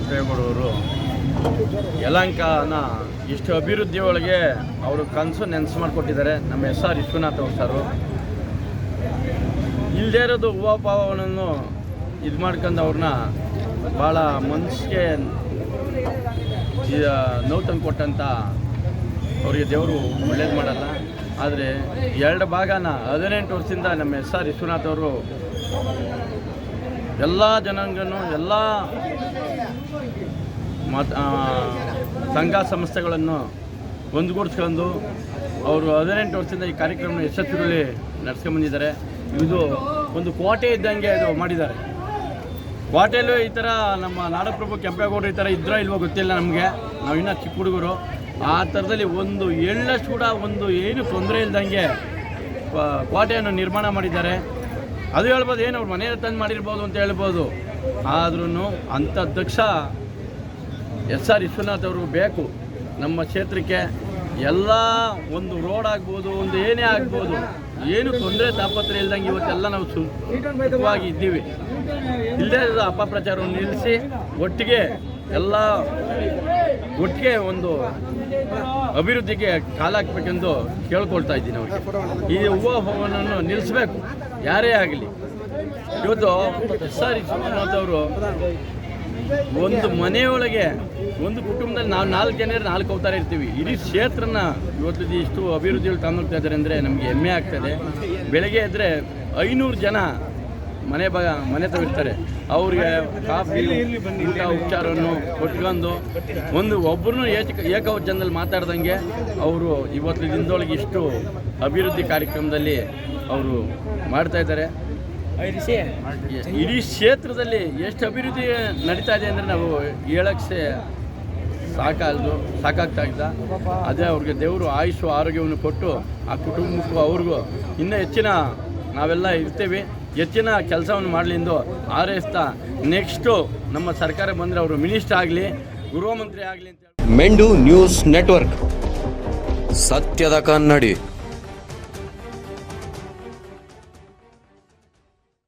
ಕೆಂಪೇಗೌಡವರು ಯಲಹಂಕನ ಇಷ್ಟು ಅಭಿವೃದ್ಧಿ ಒಳಗೆ ಅವರು ಕನಸು ನೆನೆಸು ಮಾಡಿಕೊಟ್ಟಿದ್ದಾರೆ. ನಮ್ಮ SR ವಿಶ್ವನಾಥ್ ಅವರು ಸರು ಇಲ್ಲದೇ ಇರೋದು ಹೂವಪಾವವನ್ನು ಇದು ಮಾಡ್ಕೊಂಡು ಅವ್ರನ್ನ ಭಾಳ ಮನಸ್ಸಿಗೆ ನೋವು ತಂದು ಕೊಟ್ಟಂಥ ಅವರಿಗೆ ದೇವರು ಒಳ್ಳೇದು ಮಾಡಲ್ಲ. ಆದರೆ 2 ಭಾಗನ 18 ವರ್ಷದಿಂದ ನಮ್ಮ SR ವಿಶ್ವನಾಥ್ ಅವರು ಎಲ್ಲ ಜನಾಂಗನೂ ಎಲ್ಲ ಸಂಘ ಸಂಸ್ಥೆಗಳನ್ನು ಒಂದುಗೂಡಿಸ್ಕೊಂಡು ಅವರು 18 ವರ್ಷದಿಂದ ಈ ಕಾರ್ಯಕ್ರಮ ಯಶಸ್ವಿಯಲ್ಲಿ ನಡೆಸ್ಕೊಂಡ್ಬಂದಿದ್ದಾರೆ. ಇದು ಒಂದು ಕೋಟೆ ಇದ್ದಂಗೆ ಇದು ಮಾಡಿದ್ದಾರೆ. ಕೋಟೆಯಲ್ಲೂ ಈ ಥರ ನಮ್ಮ ನಾಡಪ್ರಭು ಕೆಂಪೇಗೌಡರು ಈ ಥರ ಇದ್ರೋ ಇಲ್ವೋ ಗೊತ್ತಿಲ್ಲ ನಮಗೆ, ನಾವಿನ್ನೂ ಚಿಕ್ಕ ಹುಡುಗರು. ಆ ಥರದಲ್ಲಿ ಒಂದು ಎಳ್ಳಷ್ಟು ಕೂಡ ಒಂದು ಏನು ತೊಂದರೆ ಇಲ್ದಂಗೆ ಕೋಟೆಯನ್ನು ನಿರ್ಮಾಣ ಮಾಡಿದ್ದಾರೆ. ಅದು ಹೇಳ್ಬೋದು, ಏನು ಅವ್ರು ಮನೆಯಲ್ಲಿ ತಂದು ಮಾಡಿರ್ಬೋದು ಅಂತ ಹೇಳ್ಬೋದು. ಆದ್ರೂ ಅಂಥ ದಕ್ಷ SR ವಿಶ್ವನಾಥ್ ಅವರು ಬೇಕು ನಮ್ಮ ಕ್ಷೇತ್ರಕ್ಕೆ. ಎಲ್ಲ ಒಂದು ರೋಡ್ ಆಗ್ಬೋದು, ಒಂದು ಏನೇ ಆಗ್ಬೋದು, ಏನು ತೊಂದರೆ ತಾಪತ್ರೆ ಇಲ್ದಂಗೆ ಇವತ್ತೆಲ್ಲ ನಾವು ಸುಖವಾಗಿ ಇದ್ದೀವಿ. ಇಲ್ಲದೇ ಅಪಪ್ರಚಾರವನ್ನು ನಿಲ್ಲಿಸಿ ಒಟ್ಟಿಗೆ ಎಲ್ಲ ಒಟ್ಟಿಗೆ ಒಂದು ಅಭಿವೃದ್ಧಿಗೆ ಕಾಲ ಹಾಕಬೇಕೆಂದು ಕೇಳ್ಕೊಳ್ತಾ ಇದ್ದೀನಿ ಅವ್ರಿಗೆ. ಈ ಹೂವವನ್ನು ನಿಲ್ಲಿಸಬೇಕು ಯಾರೇ ಆಗಲಿ. ಇವತ್ತು SR ವಿಶ್ವನಾಥ್ ಅವರು ಒಂದು ಮನೆಯೊಳಗೆ ಒಂದು ಕುಟುಂಬದಲ್ಲಿ ನಾವು 4 ಜನ 4 ಅವತಾರ ಇರ್ತೀವಿ. ಇಡೀ ಕ್ಷೇತ್ರನ ಇವತ್ತು ಇಷ್ಟು ಅಭಿವೃದ್ಧಿಯಲ್ಲಿ ತಂದೋಗ್ತಾ ಇದ್ದಾರೆ ಅಂದರೆ ನಮಗೆ ಹೆಮ್ಮೆ ಆಗ್ತದೆ. ಬೆಳಗ್ಗೆ ಇದ್ದರೆ 500 ಜನ ಮನೆ ತಗೋತಾರೆ. ಅವ್ರಿಗೆ ಕಾಫಿ ಊಟ ಉಪಚಾರವನ್ನು ಕೊಟ್ಕೊಂಡು ಒಬ್ಬರನ್ನು ಏಕವಚನದಲ್ಲಿ ಮಾತಾಡ್ದಂಗೆ ಅವರು ಇವತ್ತು ದಿನದೊಳಗೆ ಇಷ್ಟು ಅಭಿವೃದ್ಧಿ ಕಾರ್ಯಕ್ರಮದಲ್ಲಿ ಅವರು ಮಾಡ್ತಾಯಿದ್ದಾರೆ. ಇಡೀ ಕ್ಷೇತ್ರದಲ್ಲಿ ಎಷ್ಟು ಅಭಿವೃದ್ಧಿ ನಡೀತಾ ಇದೆ ಅಂದರೆ ನಾವು ಹೇಳಕ್ಕೆ ಸಾಕಾಗ್ತಾ ಇದ್ದ. ಅದೇ ಅವ್ರಿಗೆ ದೇವರು ಆಯುಷು ಆರೋಗ್ಯವನ್ನು ಕೊಟ್ಟು ಆ ಕುಟುಂಬಕ್ಕೂ ಅವ್ರಿಗೂ ಇನ್ನೂ ಹೆಚ್ಚಿನ ನಾವೆಲ್ಲ ಇರ್ತೀವಿ, ಹೆಚ್ಚಿನ ಕೆಲಸವನ್ನು ಮಾಡಲಿಂದು ಹಾರೈಸ್ತಾ ನೆಕ್ಸ್ಟು ನಮ್ಮ ಸರ್ಕಾರ ಬಂದರೆ ಅವರು ಮಿನಿಸ್ಟರ್ ಆಗಲಿ, ಗೃಹ ಮಂತ್ರಿ ಆಗಲಿ ಅಂತ. ಮೆಂಡು ನ್ಯೂಸ್ ನೆಟ್ವರ್ಕ್, ಸತ್ಯದ ಕನ್ನಡಿ.